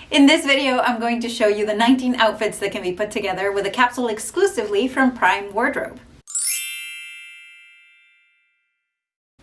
In this video, I'm going to show you the 19 outfits that can be put together with a capsule exclusively from Prime Wardrobe.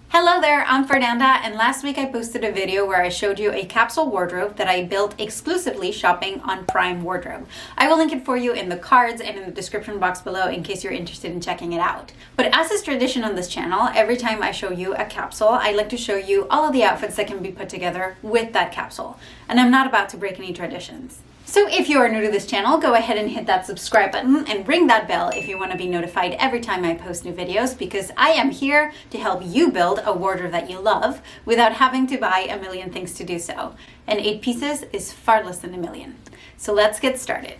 Hello there, I'm Fernanda, and last week I posted a video where I showed you a capsule wardrobe that I built exclusively shopping on Prime Wardrobe. I will link it for you in the cards and in the description box below in case you're interested in checking it out. But as is tradition on this channel, every time I show you a capsule, I like to show you all of the outfits that can be put together with that capsule. And I'm not about to break any traditions. So if you are new to this channel, go ahead and hit that subscribe button and ring that bell if you want to be notified every time I post new videos, because I am here to help you build a wardrobe that you love without having to buy a million things to do so. And 8 pieces is far less than a million. So let's get started.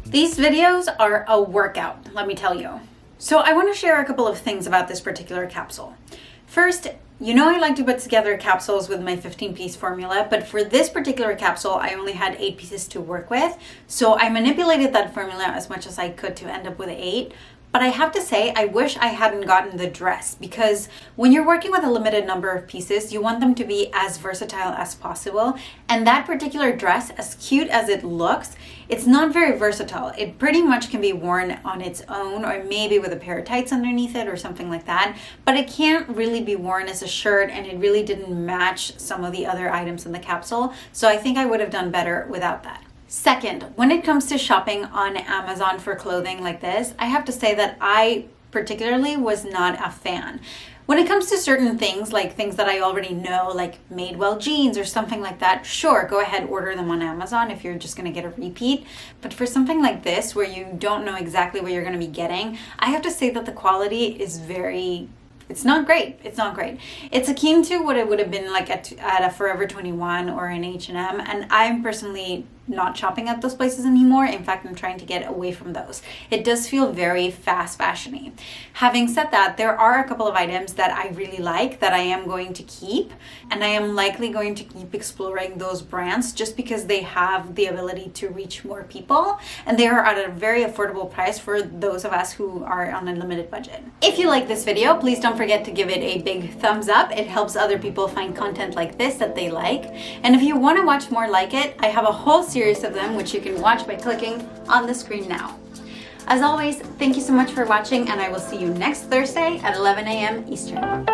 These videos are a workout, let me tell you. So I want to share a couple of things about this particular capsule. First, you know I like to put together capsules with my 15-piece formula, but for this particular capsule, I only had 8 pieces to work with. So I manipulated that formula as much as I could to end up with 8. But I have to say, I wish I hadn't gotten the dress, because when you're working with a limited number of pieces, you want them to be as versatile as possible. And that particular dress, as cute as it looks, it's not very versatile. It pretty much can be worn on its own, or maybe with a pair of tights underneath it or something like that. But it can't really be worn as a shirt, and it really didn't match some of the other items in the capsule. So I think I would have done better without that. Second, when it comes to shopping on Amazon for clothing like this, I have to say that I particularly was not a fan. When it comes to certain things, like things that I already know, like Madewell jeans or something like that, sure, go ahead, order them on Amazon if you're just gonna get a repeat. But for something like this, where you don't know exactly what you're gonna be getting, I have to say that the quality is it's not great. It's not great. It's akin to what it would have been like at a Forever 21 or an H&M, and I'm personally not shopping at those places anymore. In fact, I'm trying to get away from those. It does feel very fast fashion-y. Having said that, there are a couple of items that I really like that I am going to keep, and I am likely going to keep exploring those brands just because they have the ability to reach more people, and they are at a very affordable price for those of us who are on a limited budget. If you like this video, please don't forget to give it a big thumbs up. It helps other people find content like this that they like. And if you want to watch more like it, I have a whole series of them which you can watch by clicking on the screen now. As always, thank you so much for watching, and I will see you next Thursday at 11 a.m. Eastern.